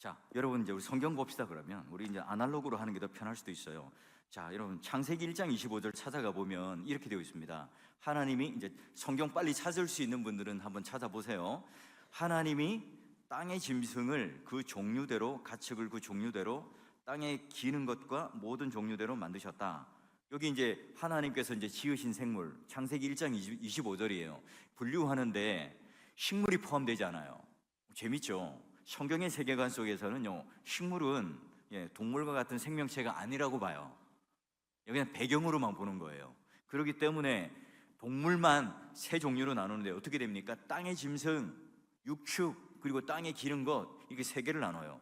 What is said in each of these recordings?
자, 여러분 이제 우리 성경 봅시다. 그러면 우리 이제 아날로그로 하는 게 더 편할 수도 있어요. 자, 여러분 창세기 1장 25절 찾아가 보면 이렇게 되어 있습니다. 하나님이 이제 성경 빨리 찾을 수 있는 분들은 한번 찾아보세요. 하나님이 땅의 짐승을 그 종류대로, 가축을 그 종류대로, 땅에 기는 것과 모든 종류대로 만드셨다. 여기 이제 하나님께서 이제 지으신 생물, 창세기 1장 25절이에요. 분류하는데 식물이 포함되지 않아요. 재밌죠? 성경의 세계관 속에서는요, 식물은 동물과 같은 생명체가 아니라고 봐요. 그냥 배경으로만 보는 거예요. 그렇기 때문에 동물만 세 종류로 나누는데 어떻게 됩니까? 땅의 짐승, 육축, 그리고 땅에 기는 것, 이게 세 개를 나눠요.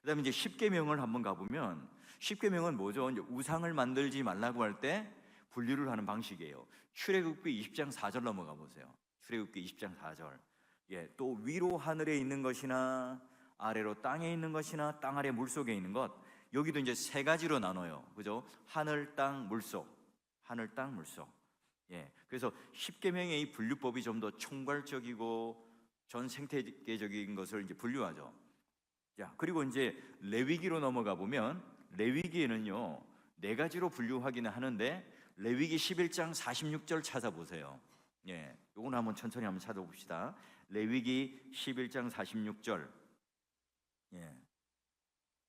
그 다음에 이제 십계명을 한번 가보면, 십계명은 뭐죠? 이제 우상을 만들지 말라고 할 때 분류를 하는 방식이에요. 출애굽기 20장 4절 넘어가 보세요. 출애굽기 20장 4절. 또 위로 하늘에 있는 것이나 아래로 땅에 있는 것이나 땅 아래 물속에 있는 것, 여기도 이제 세 가지로 나눠요. 그죠? 하늘, 땅, 물속. 하늘, 땅, 물속. 그래서 십계명의 이 분류법이 좀 더 총괄적이고 전 생태계적인 것을 이제 분류하죠. 자, 그리고 이제 레위기로 넘어가 보면, 레위기에는요 네 가지로 분류하기는 하는데, 레위기 11장 46절 찾아보세요. 요거는 한번 천천히 한번 찾아봅시다. 레위기 11장 46절.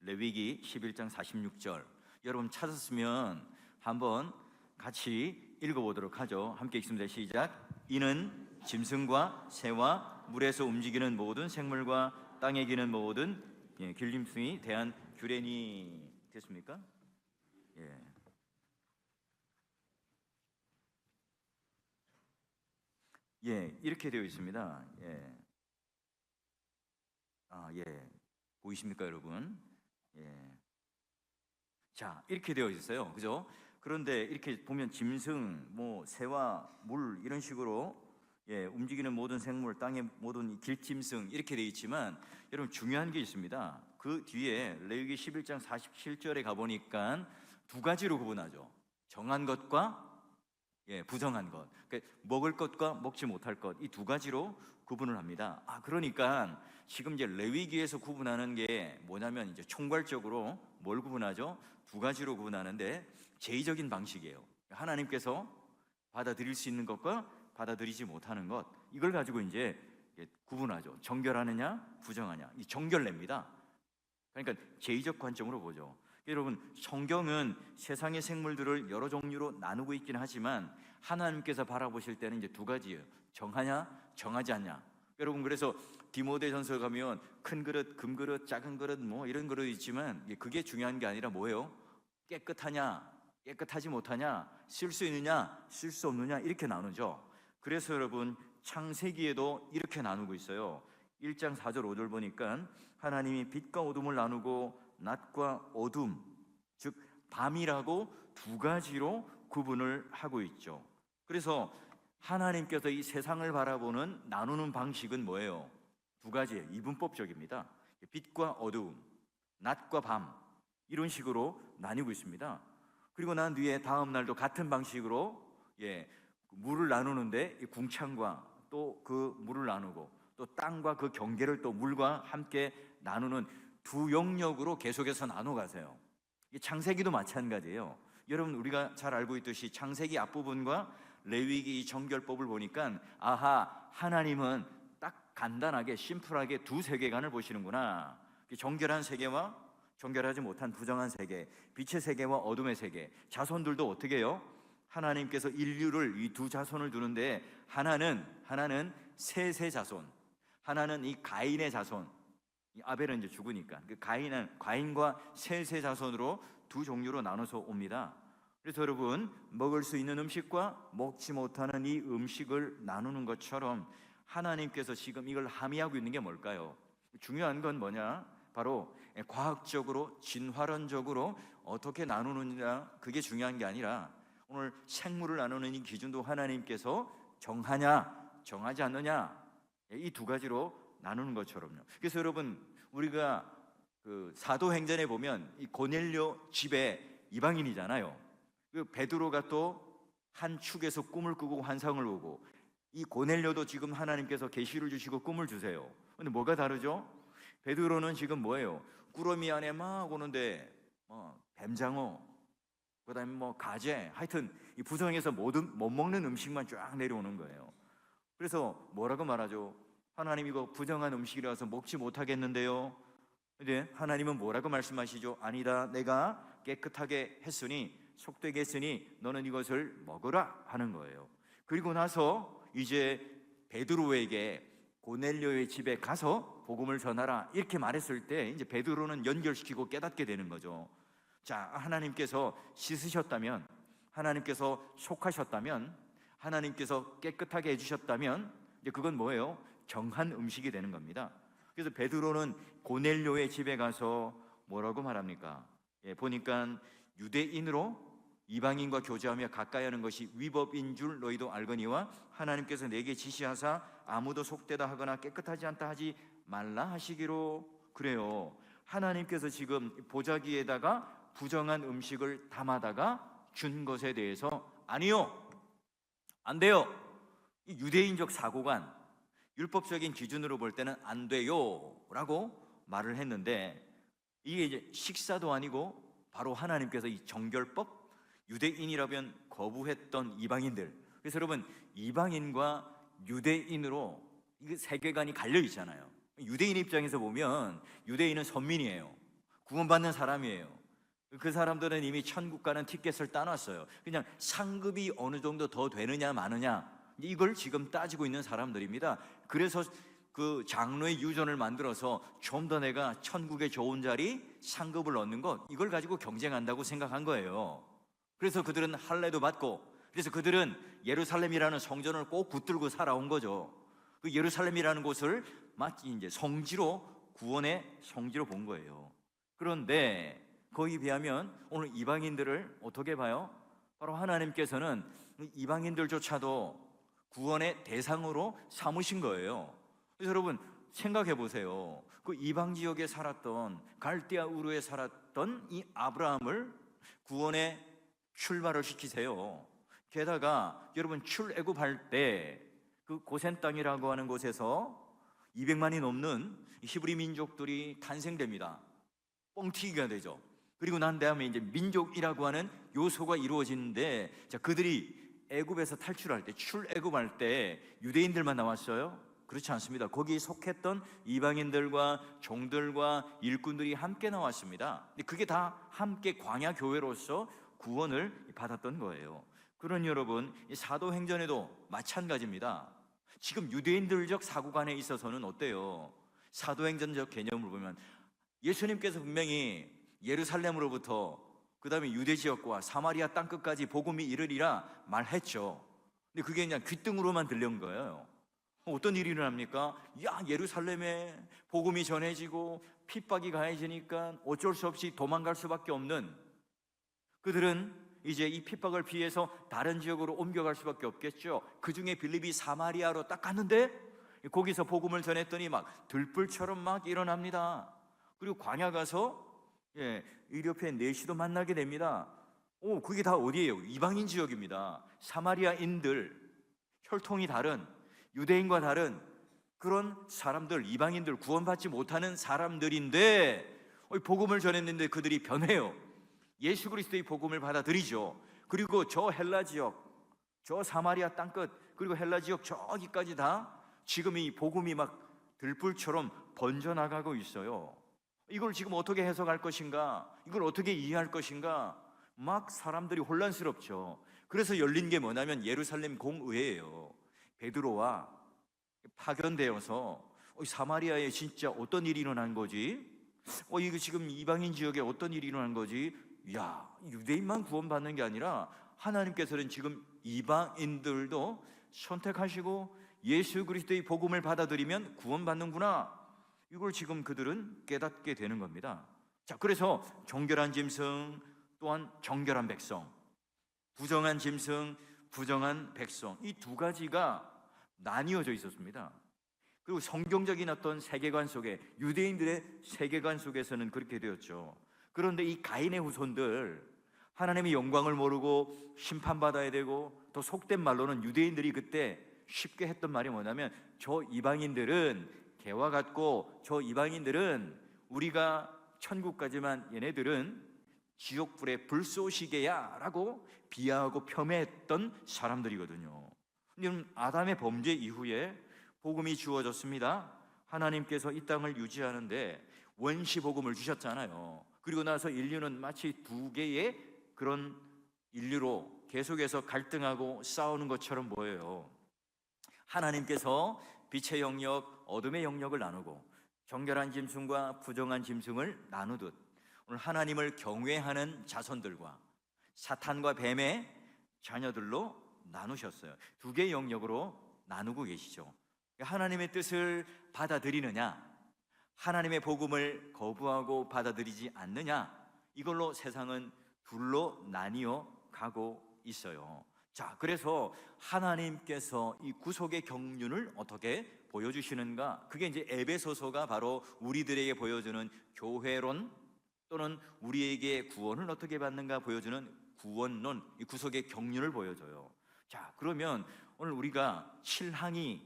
레위기 11장 46절. 여러분 찾았으면 한번 같이 읽어보도록 하죠. 함께 읽습니다. 시작. 이는 짐승과 새와 물에서 움직이는 모든 생물과 땅에 기는 모든 길짐승이 대한 규례니. 됐습니까? 이렇게 되어 있습니다. 보이십니까, 여러분? 자, 이렇게 되어 있어요. 그죠? 그런데 이렇게 보면 짐승, 새와 물 이런 식으로 움직이는 모든 생물, 땅의 모든 길짐승 이렇게 되어 있지만, 여러분 중요한 게 있습니다. 그 뒤에 레위기 11장 47절에 가보니까 두 가지로 구분하죠. 정한 것과 부정한 것. 그러니까 먹을 것과 먹지 못할 것, 이 두 가지로 구분을 합니다. 그러니까 지금 이제 레위기에서 구분하는 게 뭐냐면, 이제 총괄적으로 뭘 구분하죠? 두 가지로 구분하는데, 제의적인 방식이에요. 하나님께서 받아들일 수 있는 것과 받아들이지 못하는 것, 이걸 가지고 이제 구분하죠. 정결하느냐 부정하냐, 이 정결례입니다. 그러니까 제의적 관점으로 보죠. 여러분, 성경은 세상의 생물들을 여러 종류로 나누고 있긴 하지만 하나님께서 바라보실 때는 이제 두 가지예요. 정하냐 정하지 않냐. 여러분, 그래서 디모데전서 가면 큰 그릇, 금그릇, 작은 그릇 이런 그릇 있지만, 그게 중요한 게 아니라 뭐예요? 깨끗하냐 깨끗하지 못하냐, 쓸 수 있느냐 쓸 수 없느냐, 이렇게 나누죠. 그래서 여러분, 창세기에도 이렇게 나누고 있어요. 1장 4절 5절 보니까 하나님이 빛과 어둠을 나누고 낮과 어둠, 즉 밤이라고 두 가지로 구분을 하고 있죠. 그래서 하나님께서 이 세상을 바라보는 나누는 방식은 뭐예요? 두 가지예요. 이분법적입니다. 빛과 어두움, 낮과 밤, 이런 식으로 나뉘고 있습니다. 그리고 난 뒤에 다음 날도 같은 방식으로 물을 나누는데, 이 궁창과 또 그 물을 나누고, 또 땅과 그 경계를 또 물과 함께 나누는 두 영역으로 계속해서 나눠 가세요. 창세기도 마찬가지예요. 여러분, 우리가 잘 알고 있듯이 창세기 앞부분과 레위기 이 정결법을 보니까, 하나님은 딱 간단하게 심플하게 두 세계관을 보시는구나. 정결한 세계와 정결하지 못한 부정한 세계, 빛의 세계와 어둠의 세계. 자손들도 어떻게 해요? 하나님께서 인류를 이 두 자손을 두는데, 하나는 셋의 자손, 하나는 이 가인의 자손. 아벨은 이제 죽으니까 그 가인과 셋의 자손으로 두 종류로 나눠서 옵니다. 그래서 여러분, 먹을 수 있는 음식과 먹지 못하는 이 음식을 나누는 것처럼 하나님께서 지금 이걸 함의하고 있는 게 뭘까요? 중요한 건 뭐냐? 바로 과학적으로, 진화론적으로 어떻게 나누느냐, 그게 중요한 게 아니라, 오늘 생물을 나누는 이 기준도 하나님께서 정하냐 정하지 않느냐, 이 두 가지로 나누는 것처럼요. 그래서 여러분, 우리가 그 사도행전에 보면 이 고넬료 집에 이방인이잖아요. 그 베드로가 또 한 축에서 꿈을 꾸고 환상을 보고, 이 고넬료도 지금 하나님께서 계시를 주시고 꿈을 주세요. 근데 뭐가 다르죠? 베드로는 지금 뭐예요? 꾸러미 안에 막 오는데 뱀장어, 그다음에 뭐 가재, 하여튼 이 부정에서 모든 못 먹는 음식만 쫙 내려오는 거예요. 그래서 뭐라고 말하죠? 하나님 이거 부정한 음식이라서 먹지 못하겠는데요. 근데 하나님은 뭐라고 말씀하시죠? 아니다, 내가 깨끗하게 했으니, 속되게 했으니 너는 이것을 먹으라 하는 거예요. 그리고 나서 이제 베드로에게 고넬료의 집에 가서 복음을 전하라 이렇게 말했을 때 이제 베드로는 연결시키고 깨닫게 되는 거죠. 자, 하나님께서 씻으셨다면, 하나님께서 속하셨다면, 하나님께서 깨끗하게 해주셨다면 이제 그건 뭐예요? 정한 음식이 되는 겁니다. 그래서 베드로는 고넬료의 집에 가서 뭐라고 말합니까? 보니까 유대인으로 이방인과 교제하며 가까이 하는 것이 위법인 줄 너희도 알거니와 하나님께서 내게 지시하사 아무도 속되다 하거나 깨끗하지 않다 하지 말라 하시기로. 그래요. 하나님께서 지금 보자기에다가 부정한 음식을 담아다가 준 것에 대해서 아니요, 안 돼요. 이 유대인적 사고관, 율법적인 기준으로 볼 때는 안 돼요 라고 말을 했는데, 이게 이제 식사도 아니고 바로 하나님께서 이 정결법, 유대인이라면 거부했던 이방인들, 그래서 여러분 이방인과 유대인으로 이 세계관이 갈려 있잖아요. 유대인 입장에서 보면 유대인은 선민이에요. 구원받는 사람이에요. 그 사람들은 이미 천국 가는 티켓을 따놨어요. 그냥 상급이 어느 정도 더 되느냐 마느냐 이걸 지금 따지고 있는 사람들입니다. 그래서 그 장로의 유전을 만들어서 좀 더 내가 천국의 좋은 자리 상급을 얻는 것, 이걸 가지고 경쟁한다고 생각한 거예요. 그래서 그들은 할례도 받고, 그래서 그들은 예루살렘이라는 성전을 꼭 붙들고 살아온 거죠. 그 예루살렘이라는 곳을 마치 이제 성지로, 구원의 성지로 본 거예요. 그런데 거기에 비하면 오늘 이방인들을 어떻게 봐요? 바로 하나님께서는 이방인들조차도 구원의 대상으로 삼으신 거예요. 그래서 여러분 생각해 보세요. 그 이방 지역에 살았던, 갈대아 우르에 살았던 이 아브라함을 구원의 출발을 시키세요. 게다가 여러분 출애굽할 때 그 고센 땅이라고 하는 곳에서 200만이 넘는 히브리 민족들이 탄생됩니다. 뻥튀기가 되죠. 그리고 난 다음에 이제 민족이라고 하는 요소가 이루어지는데, 자, 그들이 애굽에서 탈출할 때, 출애굽할 때 유대인들만 나왔어요? 그렇지 않습니다. 거기에 속했던 이방인들과 종들과 일꾼들이 함께 나왔습니다. 그게 다 함께 광야 교회로서 구원을 받았던 거예요. 그런 여러분, 사도행전에도 마찬가지입니다. 지금 유대인들적 사고관에 있어서는 어때요? 사도행전적 개념을 보면 예수님께서 분명히 예루살렘으로부터 그 다음에 유대 지역과 사마리아 땅끝까지 복음이 이르리라 말했죠. 근데 그게 그냥 귓등으로만 들린 거예요. 어떤 일이 일어납니까? 야, 예루살렘에 복음이 전해지고 핍박이 가해지니까 어쩔 수 없이 도망갈 수밖에 없는 그들은 이제 이 핍박을 피해서 다른 지역으로 옮겨갈 수밖에 없겠죠. 그 중에 빌립이 사마리아로 딱 갔는데 거기서 복음을 전했더니 막 들불처럼 막 일어납니다. 그리고 광야 가서 이리오페 내시도 만나게 됩니다. 그게 다 어디예요? 이방인 지역입니다. 사마리아인들, 혈통이 다른, 유대인과 다른 그런 사람들, 이방인들, 구원받지 못하는 사람들인데 복음을 전했는데 그들이 변해요. 예수 그리스도의 복음을 받아들이죠. 그리고 저 헬라 지역, 저 사마리아 땅끝, 그리고 헬라 지역 저기까지 다 지금 이 복음이 막 들불처럼 번져나가고 있어요. 이걸 지금 어떻게 해석할 것인가? 이걸 어떻게 이해할 것인가? 막 사람들이 혼란스럽죠. 그래서 열린 게 뭐냐면 예루살렘 공의회예요. 베드로와 파견되어서 사마리아에 진짜 어떤 일이 일어난 거지? 이거 지금 이방인 지역에 어떤 일이 일어난 거지? 야, 유대인만 구원받는 게 아니라 하나님께서는 지금 이방인들도 선택하시고 예수 그리스도의 복음을 받아들이면 구원받는구나. 이걸 지금 그들은 깨닫게 되는 겁니다. 자, 그래서 정결한 짐승 또한 정결한 백성, 부정한 짐승, 부정한 백성, 이 두 가지가 나뉘어져 있었습니다. 그리고 성경적인 어떤 세계관 속에, 유대인들의 세계관 속에서는 그렇게 되었죠. 그런데 이 가인의 후손들, 하나님의 영광을 모르고 심판받아야 되고, 또 속된 말로는 유대인들이 그때 쉽게 했던 말이 뭐냐면 저 이방인들은 개와 같고 저 이방인들은 우리가 천국 가지만 얘네들은 지옥불의 불쏘시개야 라고 비하하고 폄훼했던 사람들이거든요. 여러분, 아담의 범죄 이후에 복음이 주어졌습니다. 하나님께서 이 땅을 유지하는데 원시 복음을 주셨잖아요. 그리고 나서 인류는 마치 두 개의 그런 인류로 계속해서 갈등하고 싸우는 것처럼 보여요. 하나님께서 빛의 영역, 어둠의 영역을 나누고 정결한 짐승과 부정한 짐승을 나누듯 오늘 하나님을 경외하는 자손들과 사탄과 뱀의 자녀들로 나누셨어요. 두 개의 영역으로 나누고 계시죠. 하나님의 뜻을 받아들이느냐, 하나님의 복음을 거부하고 받아들이지 않느냐, 이걸로 세상은 둘로 나뉘어 가고 있어요. 자, 그래서 하나님께서 이 구속의 경륜을 어떻게 보여주시는가? 그게 이제 에베소서가 바로 우리들에게 보여주는 교회론 또는 우리에게 구원을 어떻게 받는가 보여주는 구원론, 이 구속의 경륜을 보여줘요. 자, 그러면 오늘 우리가 7항이,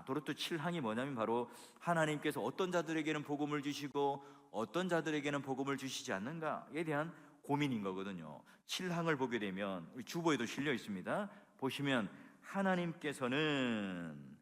도로토 7항이 뭐냐면 바로 하나님께서 어떤 자들에게는 복음을 주시고 어떤 자들에게는 복음을 주시지 않는가에 대한 고민인 거거든요. 7항을 보게 되면 우리 주보에도 실려 있습니다. 보시면 하나님께서는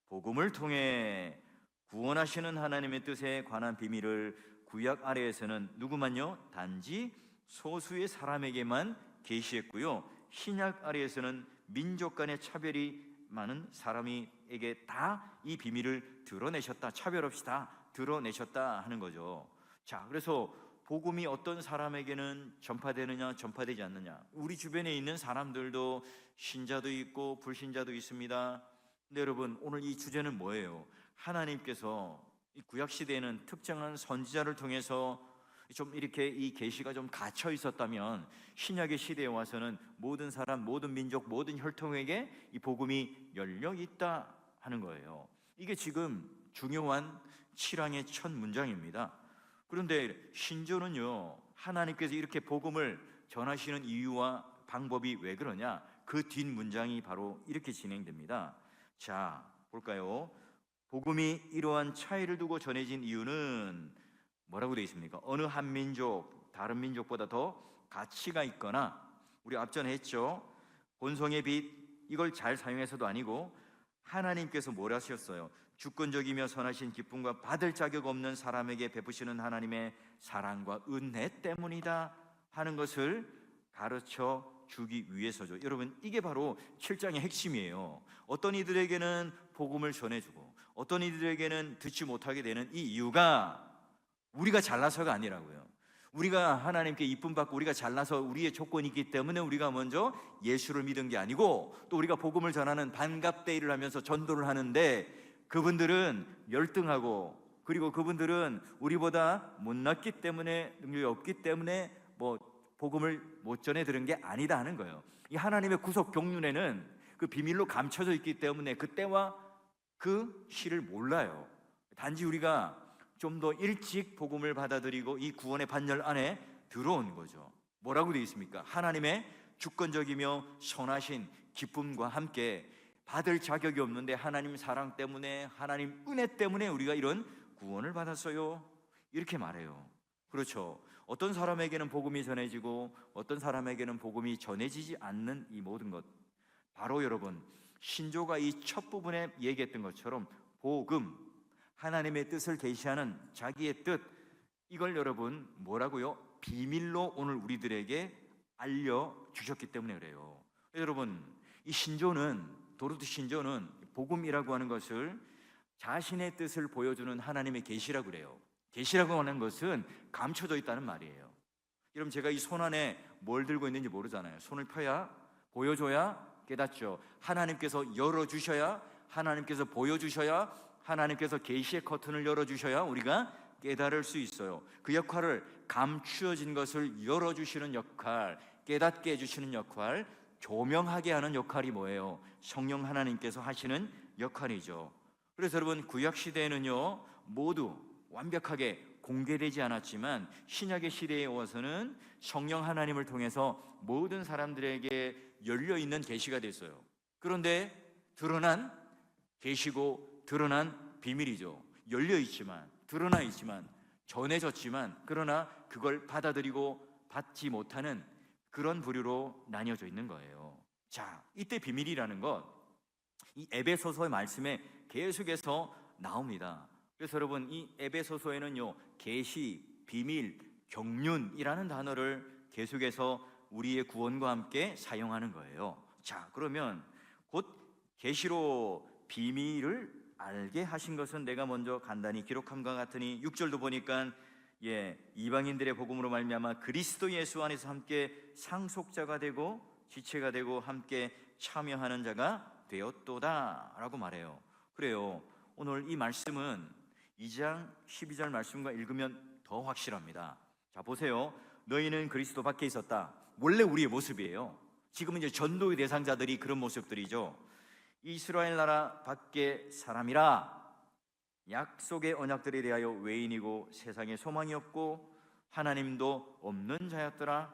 복음을 통해 구원하시는 하나님의 뜻에 관한 비밀을 구약 아래에서는 누구만요? 단지 소수의 사람에게만 계시했고요, 신약 아래에서는 민족 간의 차별이 많은 사람에게 다 이 비밀을 드러내셨다, 차별 없이 다 드러내셨다 하는 거죠. 자, 그래서 복음이 어떤 사람에게는 전파되느냐 전파되지 않느냐, 우리 주변에 있는 사람들도 신자도 있고 불신자도 있습니다. 근데 여러분, 오늘 이 주제는 뭐예요? 하나님께서 이 구약시대에는 특정한 선지자를 통해서 좀 이렇게 이 계시가 좀 갇혀 있었다면 신약의 시대에 와서는 모든 사람, 모든 민족, 모든 혈통에게 이 복음이 열려 있다 하는 거예요. 이게 지금 중요한 7항의 첫 문장입니다. 그런데 신조는요, 하나님께서 이렇게 복음을 전하시는 이유와 방법이 왜 그러냐? 그 뒷 문장이 바로 이렇게 진행됩니다. 자, 볼까요? 복음이 이러한 차이를 두고 전해진 이유는 뭐라고 되어 있습니까? 어느 한 민족, 다른 민족보다 더 가치가 있거나, 우리 앞전에 했죠, 본성의 빛, 이걸 잘 사용해서도 아니고 하나님께서 뭘 하셨어요? 주권적이며 선하신 기쁨과 받을 자격 없는 사람에게 베푸시는 하나님의 사랑과 은혜 때문이다 하는 것을 가르쳐 주기 위해서죠. 여러분, 이게 바로 7장의 핵심이에요. 어떤 이들에게는 복음을 전해주고 어떤 이들에게는 듣지 못하게 되는 이 이유가 우리가 잘나서가 아니라고요. 우리가 하나님께 이쁨 받고 우리가 잘나서 우리의 조건이 있기 때문에 우리가 먼저 예수를 믿은 게 아니고, 또 우리가 복음을 전하는 반갑대일을 하면서 전도를 하는데 그분들은 열등하고, 그리고 그분들은 우리보다 못났기 때문에, 능력이 없기 때문에 뭐 복음을 못 전해 들은 게 아니다 하는 거예요. 이 하나님의 구속 경륜에는 그 비밀로 감춰져 있기 때문에 그때와 그 시를 몰라요. 단지 우리가 좀 더 일찍 복음을 받아들이고 이 구원의 반열 안에 들어온 거죠. 뭐라고 되어 있습니까? 하나님의 주권적이며 선하신 기쁨과 함께 받을 자격이 없는데 하나님 사랑 때문에, 하나님 은혜 때문에 우리가 이런 구원을 받았어요, 이렇게 말해요. 그렇죠. 어떤 사람에게는 복음이 전해지고 어떤 사람에게는 복음이 전해지지 않는 이 모든 것, 바로 여러분, 신조가 이 첫 부분에 얘기했던 것처럼 복음, 하나님의 뜻을 계시하는 자기의 뜻, 이걸 여러분 뭐라고요? 비밀로 오늘 우리들에게 알려주셨기 때문에 그래요. 여러분, 이 신조는, 도르트 신조는 복음이라고 하는 것을 자신의 뜻을 보여주는 하나님의 계시라고 그래요. 계시라고 하는 것은 감춰져 있다는 말이에요. 여러분, 제가 이 손 안에 뭘 들고 있는지 모르잖아요. 손을 펴야, 보여줘야 깨닫죠. 하나님께서 열어주셔야, 하나님께서 보여주셔야, 하나님께서 계시의 커튼을 열어주셔야 우리가 깨달을 수 있어요. 그 역할을, 감추어진 것을 열어주시는 역할, 깨닫게 해주시는 역할, 조명하게 하는 역할이 뭐예요? 성령 하나님께서 하시는 역할이죠. 그래서 여러분, 구약시대에는요 모두 완벽하게 공개되지 않았지만 신약의 시대에 와서는 성령 하나님을 통해서 모든 사람들에게 열려있는 계시가 됐어요. 그런데 드러난 계시고 드러난 비밀이죠. 열려 있지만, 드러나 있지만, 전해졌지만, 그러나 그걸 받아들이고 받지 못하는 그런 부류로 나뉘어져 있는 거예요. 자, 이때 비밀이라는 것, 이 에베소서의 말씀에 계속해서 나옵니다. 그래서 여러분, 이 에베소서에는요, 계시, 비밀, 경륜이라는 단어를 계속해서 우리의 구원과 함께 사용하는 거예요. 자, 그러면 곧 계시로 비밀을 알게 하신 것은 내가 먼저 간단히 기록함과 같으니 6절도 보니까 이방인들의 복음으로 말미암아 그리스도 예수 안에서 함께 상속자가 되고 지체가 되고 함께 참여하는 자가 되었도다 라고 말해요. 그래요, 오늘 이 말씀은 2장 12절 말씀과 읽으면 더 확실합니다. 자, 보세요. 너희는 그리스도 밖에 있었다. 원래 우리의 모습이에요. 지금은 이제 전도의 대상자들이 그런 모습들이죠. 이스라엘 나라 밖에 사람이라 약속의 언약들에 대하여 외인이고 세상에 소망이 없고 하나님도 없는 자였더라.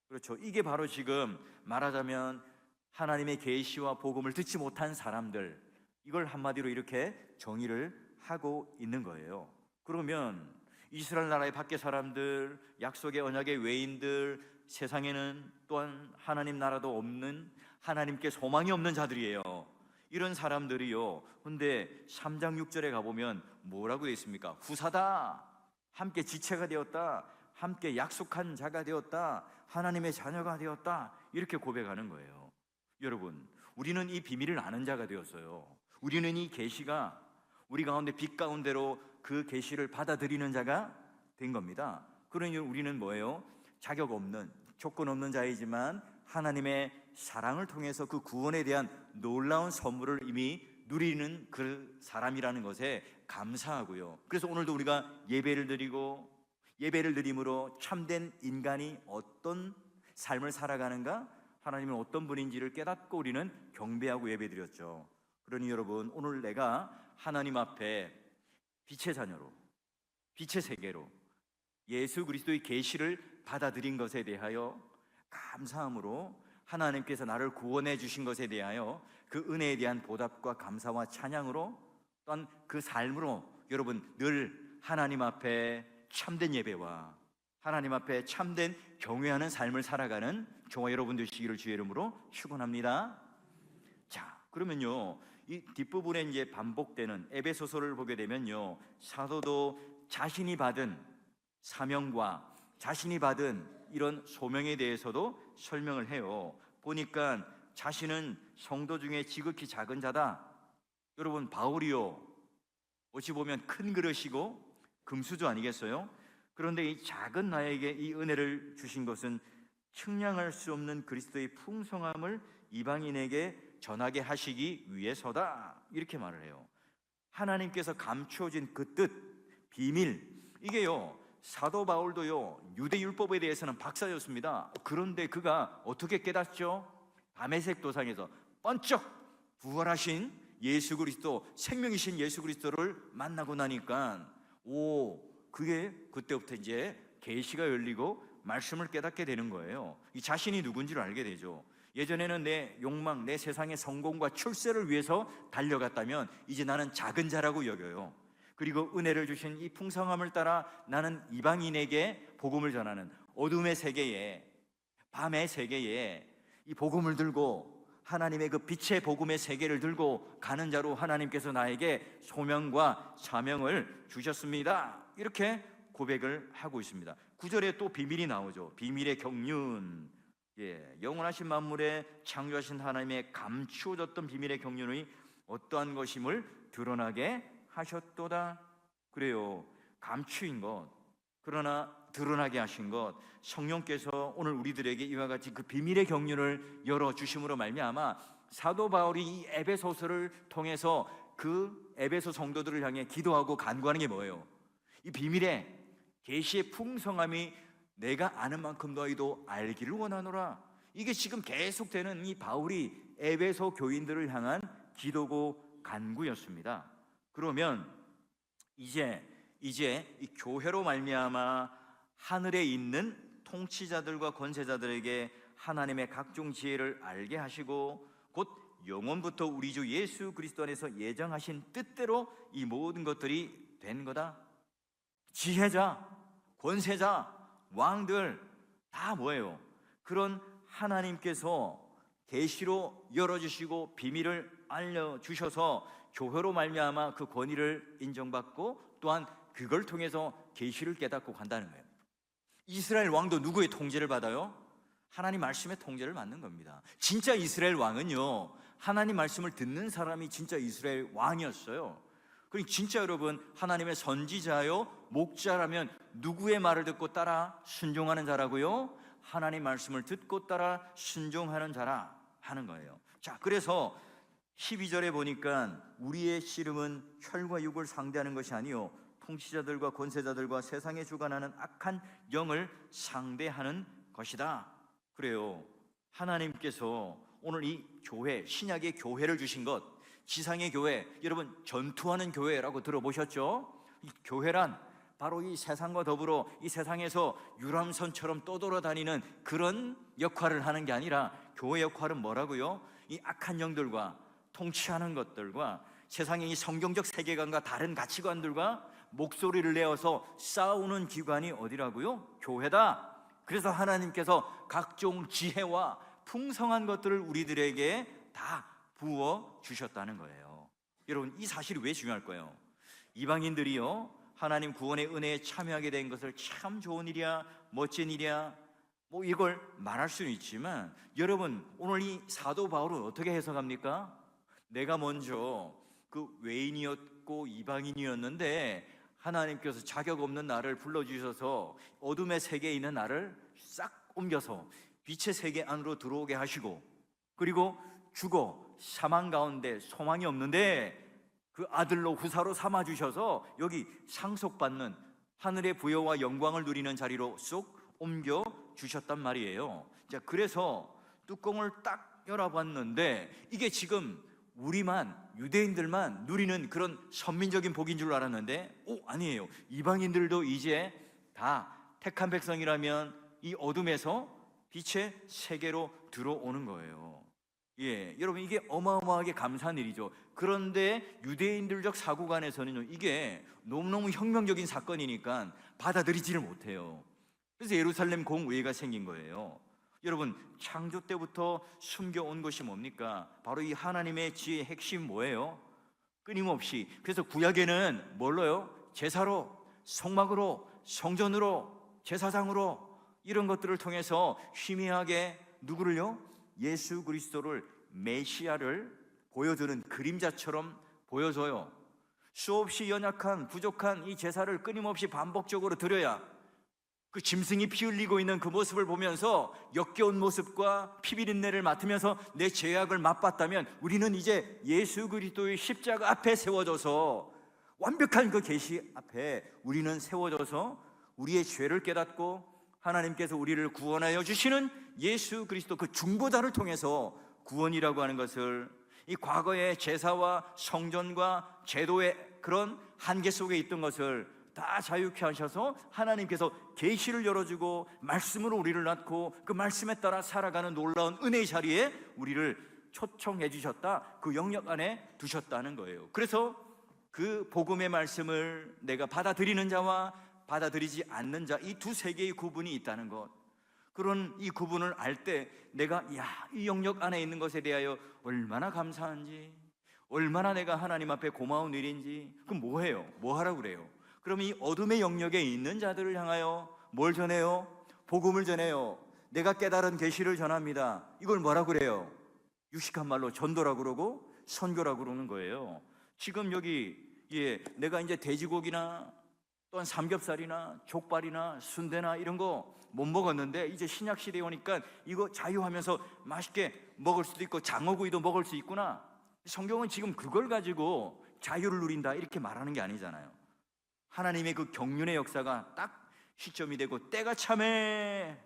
그렇죠. 이게 바로 지금 말하자면 하나님의 계시와 복음을 듣지 못한 사람들, 이걸 한마디로 이렇게 정의를 하고 있는 거예요. 그러면 이스라엘 나라의 밖에 사람들, 약속의 언약의 외인들, 세상에는 또한 하나님 나라도 없는, 하나님께 소망이 없는 자들이에요. 이런 사람들이요, 근데 3장 6절에 가보면 뭐라고 되어 있습니까? 후사다, 함께 지체가 되었다, 함께 약속한 자가 되었다, 하나님의 자녀가 되었다, 이렇게 고백하는 거예요. 여러분, 우리는 이 비밀을 아는 자가 되었어요. 우리는 이 계시가 우리 가운데 빛 가운데로 그 계시를 받아들이는 자가 된 겁니다. 그러니 우리는 뭐예요? 자격 없는, 조건 없는 자이지만 하나님의 사랑을 통해서 그 구원에 대한 놀라운 선물을 이미 누리는 그 사람이라는 것에 감사하고요. 그래서 오늘도 우리가 예배를 드리고, 예배를 드림으로 참된 인간이 어떤 삶을 살아가는가, 하나님은 어떤 분인지를 깨닫고 우리는 경배하고 예배드렸죠. 그러니 여러분, 오늘 내가 하나님 앞에 빛의 자녀로, 빛의 세계로 예수 그리스도의 계시를 받아들인 것에 대하여 감사함으로, 하나님께서 나를 구원해 주신 것에 대하여 그 은혜에 대한 보답과 감사와 찬양으로, 또한 그 삶으로 여러분 늘 하나님 앞에 참된 예배와 하나님 앞에 참된 경외하는 삶을 살아가는 저와 여러분 되시기를 주의 이름으로 축원합니다. 자, 그러면요, 이 뒷부분에 이제 반복되는 에베소서를 보게 되면요, 사도도 자신이 받은 사명과 자신이 받은 이런 소명에 대해서도 설명을 해요. 보니까 자신은 성도 중에 지극히 작은 자다. 여러분, 바울이요, 어찌 보면 큰 그릇이고 금수저 아니겠어요? 그런데 이 작은 나에게 이 은혜를 주신 것은 측량할 수 없는 그리스도의 풍성함을 이방인에게 전하게 하시기 위해서다, 이렇게 말을 해요. 하나님께서 감추어진 그 뜻, 비밀, 이게요, 사도 바울도요, 유대율법에 대해서는 박사였습니다. 그런데 그가 어떻게 깨닫죠? 다메섹 도상에서 번쩍 부활하신 예수 그리스도, 생명이신 예수 그리스도를 만나고 나니까 그게 그때부터 이제 계시가 열리고 말씀을 깨닫게 되는 거예요. 이 자신이 누군지를 알게 되죠. 예전에는 내 욕망, 내 세상의 성공과 출세를 위해서 달려갔다면 이제 나는 작은 자라고 여겨요. 그리고 은혜를 주신 이 풍성함을 따라 나는 이방인에게 복음을 전하는, 어둠의 세계에, 밤의 세계에 이 복음을 들고 하나님의 그 빛의 복음의 세계를 들고 가는 자로 하나님께서 나에게 소명과 사명을 주셨습니다, 이렇게 고백을 하고 있습니다. 9절에 또 비밀이 나오죠. 비밀의 경륜, 영원하신 만물에 창조하신 하나님의 감추어졌던 비밀의 경륜이 어떠한 것임을 드러나게 하셨도다. 그래요, 감추인 것, 그러나 드러나게 하신 것, 성령께서 오늘 우리들에게 이와 같이 그 비밀의 경륜을 열어주심으로 말미암아 사도 바울이 이 에베소서를 통해서 그 에베소 성도들을 향해 기도하고 간구하는 게 뭐예요? 이 비밀의 계시의 풍성함이 내가 아는 만큼 너희도 알기를 원하노라. 이게 지금 계속되는 이 바울이 에베소 교인들을 향한 기도고 간구였습니다. 그러면 이제 이 교회로 말미암아 하늘에 있는 통치자들과 권세자들에게 하나님의 각종 지혜를 알게 하시고 곧 영원부터 우리 주 예수 그리스도 안에서 예정하신 뜻대로 이 모든 것들이 된 거다. 지혜자, 권세자, 왕들 다 뭐예요? 그런 하나님께서 계시로 열어주시고 비밀을 알려주셔서 교회로 말미암아 그 권위를 인정받고 또한 그걸 통해서 계시를 깨닫고 간다는 거예요. 이스라엘 왕도 누구의 통제를 받아요? 하나님 말씀의 통제를 받는 겁니다. 진짜 이스라엘 왕은요, 하나님 말씀을 듣는 사람이 진짜 이스라엘 왕이었어요. 그러니까 진짜 여러분, 하나님의 선지자요, 목자라면 누구의 말을 듣고 따라 순종하는 자라고요? 하나님 말씀을 듣고 따라 순종하는 자라 하는 거예요. 자, 그래서 12절에 보니까 우리의 씨름은 혈과 육을 상대하는 것이 아니요 통치자들과 권세자들과 세상에 주관하는 악한 영을 상대하는 것이다. 그래요. 하나님께서 오늘 이 교회, 신약의 교회를 주신 것, 지상의 교회, 여러분 전투하는 교회라고 들어보셨죠? 이 교회란 바로 이 세상과 더불어 이 세상에서 유람선처럼 떠돌아다니는 그런 역할을 하는 게 아니라 교회 역할은 뭐라고요? 이 악한 영들과 통치하는 것들과 세상의 이 성경적 세계관과 다른 가치관들과 목소리를 내어서 싸우는 기관이 어디라고요? 교회다. 그래서 하나님께서 각종 지혜와 풍성한 것들을 우리들에게 다 부어 주셨다는 거예요. 여러분, 이 사실이 왜 중요할 거예요? 이방인들이요, 하나님 구원의 은혜에 참여하게 된 것을 참 좋은 일이야, 멋진 일이야, 뭐 이걸 말할 수는 있지만, 여러분 오늘 이 사도 바울은 어떻게 해석합니까? 내가 먼저 그 외인이었고 이방인이었는데 하나님께서 자격 없는 나를 불러주셔서 어둠의 세계에 있는 나를 싹 옮겨서 빛의 세계 안으로 들어오게 하시고, 그리고 죽어 사망 가운데 소망이 없는데 그 아들로 후사로 삼아주셔서 여기 상속받는 하늘의 부여와 영광을 누리는 자리로 쏙 옮겨주셨단 말이에요. 자, 그래서 뚜껑을 딱 열어봤는데 이게 지금 우리만, 유대인들만 누리는 그런 선민적인 복인 줄 알았는데 아니에요. 이방인들도 이제 다 택한 백성이라면 이 어둠에서 빛의 세계로 들어오는 거예요. 예, 여러분 이게 어마어마하게 감사한 일이죠. 그런데 유대인들적 사고관에서는 이게 너무너무 혁명적인 사건이니까 받아들이지를 못해요. 그래서 예루살렘 공의회가 생긴 거예요. 여러분, 창조 때부터 숨겨온 것이 뭡니까? 바로 이 하나님의 지혜의 핵심 뭐예요? 끊임없이. 그래서 구약에는 뭘로요? 제사로, 성막으로, 성전으로, 제사장으로 이런 것들을 통해서 희미하게 누구를요? 예수 그리스도를, 메시아를 보여주는 그림자처럼 보여줘요. 수없이 연약한 부족한 이 제사를 끊임없이 반복적으로 드려야 그 짐승이 피 흘리고 있는 그 모습을 보면서 역겨운 모습과 피비린내를 맡으면서 내 죄악을 맛봤다면 우리는 이제 예수 그리스도의 십자가 앞에 세워져서 완벽한 그 계시 앞에 우리는 세워져서 우리의 죄를 깨닫고 하나님께서 우리를 구원하여 주시는 예수 그리스도 그 중보자를 통해서 구원이라고 하는 것을, 이 과거의 제사와 성전과 제도의 그런 한계 속에 있던 것을 다 자유케 하셔서 하나님께서 계시를 열어주고 말씀으로 우리를 낳고 그 말씀에 따라 살아가는 놀라운 은혜의 자리에 우리를 초청해 주셨다, 그 영역 안에 두셨다는 거예요. 그래서 그 복음의 말씀을 내가 받아들이는 자와 받아들이지 않는 자, 이 두세 개의 구분이 있다는 것, 그런 이 구분을 알 때 내가 이 영역 안에 있는 것에 대하여 얼마나 감사한지, 얼마나 내가 하나님 앞에 고마운 일인지. 그럼 뭐해요? 뭐 하라고 그래요? 그러면 이 어둠의 영역에 있는 자들을 향하여 뭘 전해요? 복음을 전해요. 내가 깨달은 계시를 전합니다. 이걸 뭐라고 그래요? 유식한 말로 전도라고 그러고 선교라고 그러는 거예요. 지금 여기 내가 이제 돼지고기나 또한 삼겹살이나 족발이나 순대나 이런 거 못 먹었는데 이제 신약 시대에 오니까 이거 자유하면서 맛있게 먹을 수도 있고 장어구이도 먹을 수 있구나. 성경은 지금 그걸 가지고 자유를 누린다 이렇게 말하는 게 아니잖아요. 하나님의 그 경륜의 역사가 딱 시점이 되고 때가 참해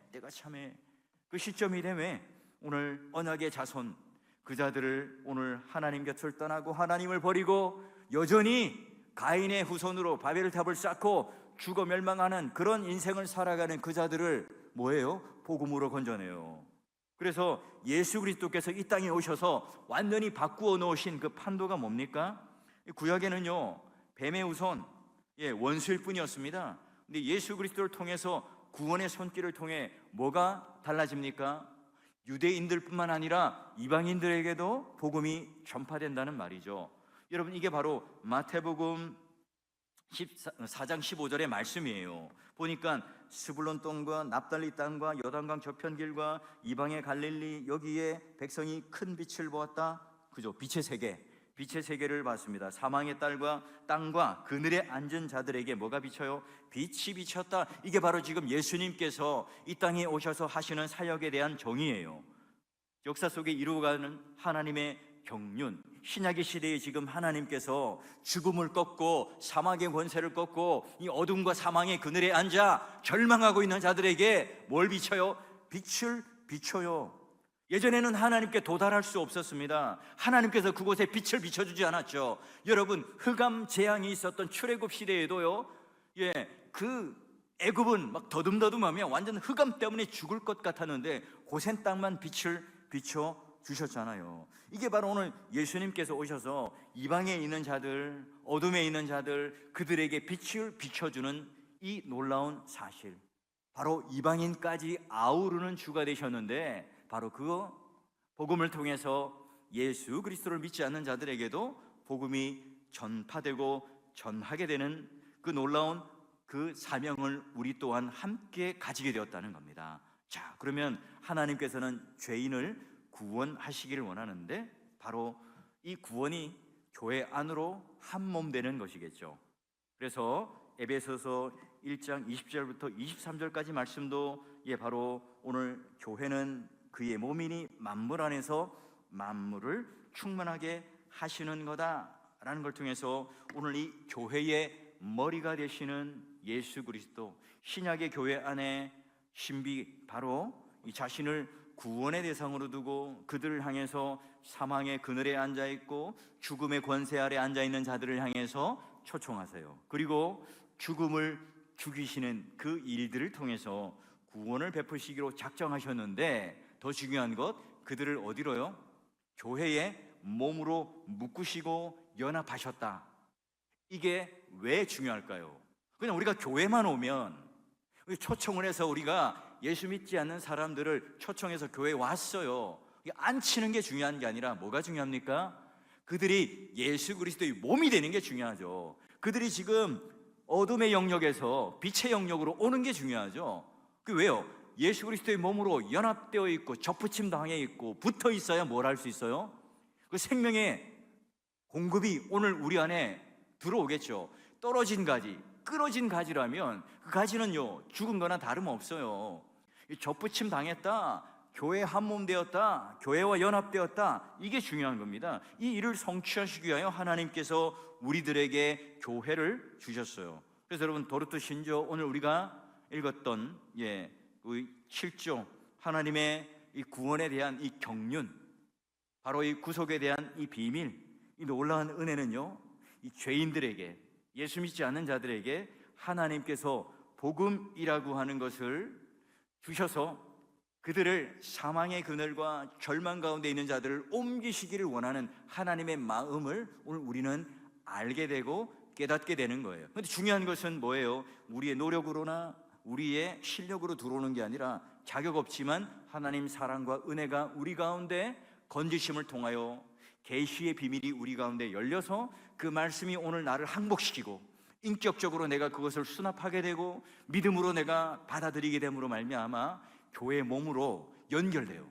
그 시점이 되면 오늘 언약의 자손 그 자들을 오늘 하나님 곁을 떠나고 하나님을 버리고 여전히 가인의 후손으로 바벨탑을 쌓고 죽어 멸망하는 그런 인생을 살아가는 그 자들을 뭐예요? 복음으로 건져내요. 그래서 예수 그리스도께서 이 땅에 오셔서 완전히 바꾸어 놓으신 그 판도가 뭡니까? 구약에는요 뱀의 후손, 원수일 뿐이었습니다. 근데 예수 그리스도를 통해서 구원의 손길을 통해 뭐가 달라집니까? 유대인들뿐만 아니라 이방인들에게도 복음이 전파된다는 말이죠. 여러분, 이게 바로 마태복음 4장 15절의 말씀이에요. 보니까 스불론 땅과 납달리 땅과 요단강 저편길과 이방의 갈릴리, 여기에 백성이 큰 빛을 보았다. 그죠? 빛의 세계를 봤습니다. 사망의 땅과 그늘에 앉은 자들에게 뭐가 비쳐요? 빛이 비쳤다. 이게 바로 지금 예수님께서 이 땅에 오셔서 하시는 사역에 대한 정의예요. 역사 속에 이루어가는 하나님의 경륜, 신약의 시대에 지금 하나님께서 죽음을 꺾고 사망의 권세를 꺾고 이 어둠과 사망의 그늘에 앉아 절망하고 있는 자들에게 뭘 비춰요? 빛을 비춰요. 예전에는 하나님께 도달할 수 없었습니다. 하나님께서 그곳에 빛을 비춰주지 않았죠. 여러분, 흑암 재앙이 있었던 출애굽 시대에도요, 그 애굽은 막 더듬더듬하며 완전 흑암 때문에 죽을 것 같았는데 고센 땅만 빛을 비춰 주셨잖아요. 이게 바로 오늘 예수님께서 오셔서 이방에 있는 자들, 어둠에 있는 자들, 그들에게 빛을 비춰주는 이 놀라운 사실, 바로 이방인까지 아우르는 주가 되셨는데, 바로 그 복음을 통해서 예수 그리스도를 믿지 않는 자들에게도 복음이 전파되고 전하게 되는 그 놀라운 그 사명을 우리 또한 함께 가지게 되었다는 겁니다. 자, 그러면 하나님께서는 죄인을 구원하시기를 원하는데, 바로 이 구원이 교회 안으로 한 몸 되는 것이겠죠. 그래서 에베소서 1장 20절부터 23절까지 말씀도 바로 오늘 교회는 그의 몸이니 만물 안에서 만물을 충만하게 하시는 거다라는 걸 통해서 오늘 이 교회의 머리가 되시는 예수 그리스도, 신약의 교회 안에 신비, 바로 이 자신을 구원의 대상으로 두고 그들을 향해서 사망의 그늘에 앉아있고 죽음의 권세 아래 앉아있는 자들을 향해서 초청하세요. 그리고 죽음을 죽이시는 그 일들을 통해서 구원을 베푸시기로 작정하셨는데, 더 중요한 것, 그들을 어디로요? 교회의 몸으로 묶으시고 연합하셨다. 이게 왜 중요할까요? 그냥 우리가 교회만 오면, 초청을 해서 우리가 예수 믿지 않는 사람들을 초청해서 교회에 왔어요. 앉히는 게 중요한 게 아니라 뭐가 중요합니까? 그들이 예수 그리스도의 몸이 되는 게 중요하죠. 그들이 지금 어둠의 영역에서 빛의 영역으로 오는 게 중요하죠. 왜요? 예수 그리스도의 몸으로 연합되어 있고 접붙임 당해 있고 붙어 있어야 뭘 할 수 있어요? 그 생명의 공급이 오늘 우리 안에 들어오겠죠. 떨어진 가지, 끊어진 가지라면 그 가지는요, 죽은 거나 다름없어요. 접붙임 당했다, 교회 한몸 되었다, 교회와 연합되었다, 이게 중요한 겁니다. 이 일을 성취하시기 위하여 하나님께서 우리들에게 교회를 주셨어요. 그래서 여러분, 도르트 신조, 오늘 우리가 읽었던 7조, 하나님의 이 구원에 대한 이 경륜, 바로 이 구속에 대한 이 비밀, 이 놀라운 은혜는요, 이 죄인들에게, 예수 믿지 않는 자들에게 하나님께서 복음이라고 하는 것을 주셔서 그들을 사망의 그늘과 절망 가운데 있는 자들을 옮기시기를 원하는 하나님의 마음을 오늘 우리는 알게 되고 깨닫게 되는 거예요. 그런데 중요한 것은 뭐예요? 우리의 노력으로나 우리의 실력으로 들어오는 게 아니라 자격 없지만 하나님 사랑과 은혜가 우리 가운데 건지심을 통하여 계시의 비밀이 우리 가운데 열려서 그 말씀이 오늘 나를 항복시키고 인격적으로 내가 그것을 수납하게 되고 믿음으로 내가 받아들이게 됨으로 말미암아 교회의 몸으로 연결돼요.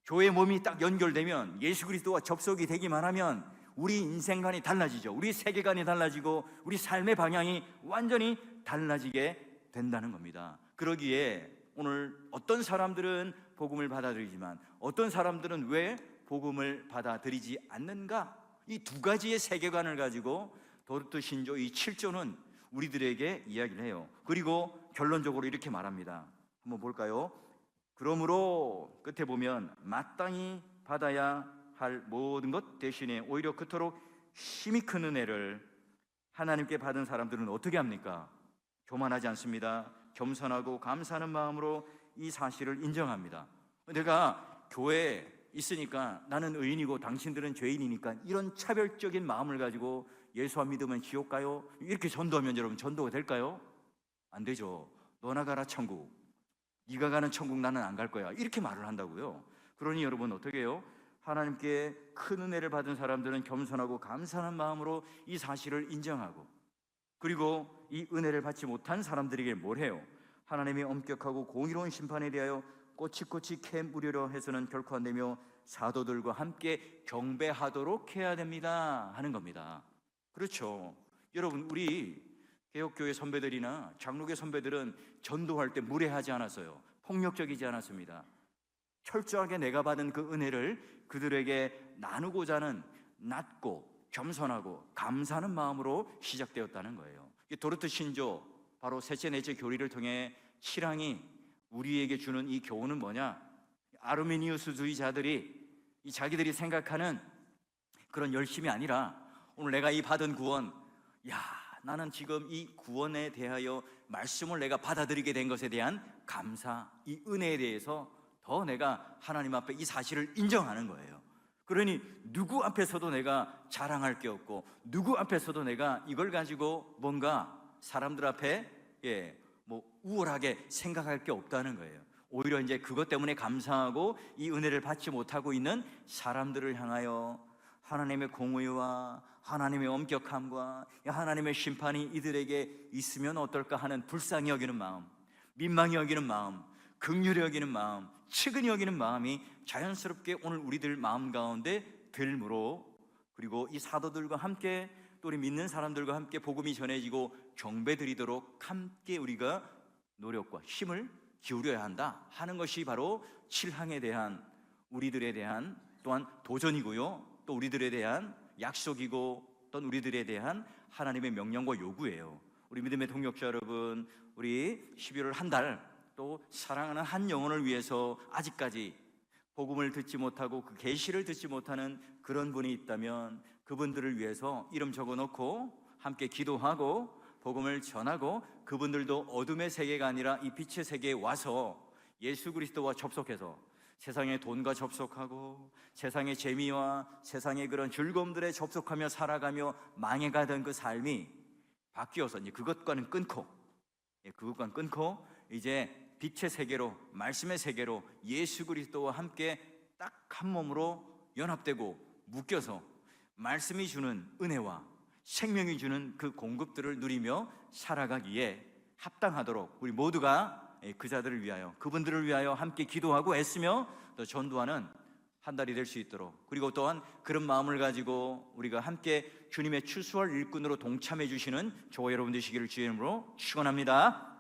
교회의 몸이 딱 연결되면, 예수 그리스도와 접속이 되기만 하면 우리 인생관이 달라지죠. 우리 세계관이 달라지고 우리 삶의 방향이 완전히 달라지게 된다는 겁니다. 그러기에 오늘 어떤 사람들은 복음을 받아들이지만 어떤 사람들은 왜 복음을 받아들이지 않는가? 이 두 가지의 세계관을 가지고 도르트 신조 이 7조는 우리들에게 이야기를 해요. 그리고 결론적으로 이렇게 말합니다. 한번 볼까요? 그러므로 끝에 보면 마땅히 받아야 할 모든 것 대신에 오히려 그토록 힘이 큰 은혜를 하나님께 받은 사람들은 어떻게 합니까? 교만하지 않습니다. 겸손하고 감사하는 마음으로 이 사실을 인정합니다. 내가 교회에 있으니까 나는 의인이고 당신들은 죄인이니까 이런 차별적인 마음을 가지고 예수 안 믿으면 지옥 가요? 이렇게 전도하면 여러분 전도가 될까요? 안 되죠. 너나 가라 천국, 네가 가는 천국 나는 안 갈 거야, 이렇게 말을 한다고요. 그러니 여러분 어떻게 해요? 하나님께 큰 은혜를 받은 사람들은 겸손하고 감사한 마음으로 이 사실을 인정하고, 그리고 이 은혜를 받지 못한 사람들에게 뭘 해요? 하나님의 엄격하고 공의로운 심판에 대하여 꼬치꼬치 캐 물으려 해서는 결코 안 되며 사도들과 함께 경배하도록 해야 됩니다 하는 겁니다. 그렇죠. 여러분, 우리 개혁교회 선배들이나 장로교 선배들은 전도할 때 무례하지 않았어요. 폭력적이지 않았습니다. 철저하게 내가 받은 그 은혜를 그들에게 나누고자 하는 낮고 겸손하고 감사하는 마음으로 시작되었다는 거예요. 도르트 신조, 바로 셋째 넷째 교리를 통해 신앙이 우리에게 주는 이 교훈은 뭐냐? 아르미니우스주의자들이 이 자기들이 생각하는 그런 열심이 아니라, 오늘 내가 이 받은 구원, 나는 지금 이 구원에 대하여 말씀을 내가 받아들이게 된 것에 대한 감사, 이 은혜에 대해서 더 내가 하나님 앞에 이 사실을 인정하는 거예요. 그러니 누구 앞에서도 내가 자랑할 게 없고, 누구 앞에서도 내가 이걸 가지고 뭔가 사람들 앞에 우월하게 생각할 게 없다는 거예요. 오히려 이제 그것 때문에 감사하고 이 은혜를 받지 못하고 있는 사람들을 향하여 하나님의 공의와 하나님의 엄격함과 하나님의 심판이 이들에게 있으면 어떨까 하는 불쌍히 여기는 마음, 민망히 여기는 마음, 긍휼히 여기는 마음, 측은히 여기는 마음이 자연스럽게 오늘 우리들 마음 가운데 들므로, 그리고 이 사도들과 함께 또 우리 믿는 사람들과 함께 복음이 전해지고 경배드리도록 함께 우리가 노력과 힘을 기울여야 한다 하는 것이 바로 신앙에 대한 우리들에 대한 또한 도전이고요, 또 우리들에 대한 약속이고, 또 우리들에 대한 하나님의 명령과 요구예요. 우리 믿음의 동역자 여러분, 우리 12월 한 달 또 사랑하는 한 영혼을 위해서 아직까지 복음을 듣지 못하고 그 계시를 듣지 못하는 그런 분이 있다면 그분들을 위해서 이름 적어놓고 함께 기도하고 복음을 전하고, 그분들도 어둠의 세계가 아니라 이 빛의 세계에 와서 예수 그리스도와 접속해서 세상의 돈과 접속하고 세상의 재미와 세상의 그런 즐거움들에 접속하며 살아가며 망해가던 그 삶이 바뀌어서 이제 그것과는 끊고 이제 빛의 세계로, 말씀의 세계로 예수 그리스도와 함께 딱 한 몸으로 연합되고 묶여서 말씀이 주는 은혜와 생명이 주는 그 공급들을 누리며 살아가기에 합당하도록 우리 모두가 그 자들을 위하여, 그분들을 위하여 함께 기도하고 애쓰며 또 전도하는 한 달이 될 수 있도록, 그리고 또한 그런 마음을 가지고 우리가 함께 주님의 추수할 일꾼으로 동참해 주시는 저와 여러분 되시기를 주의 이름으로 축원합니다.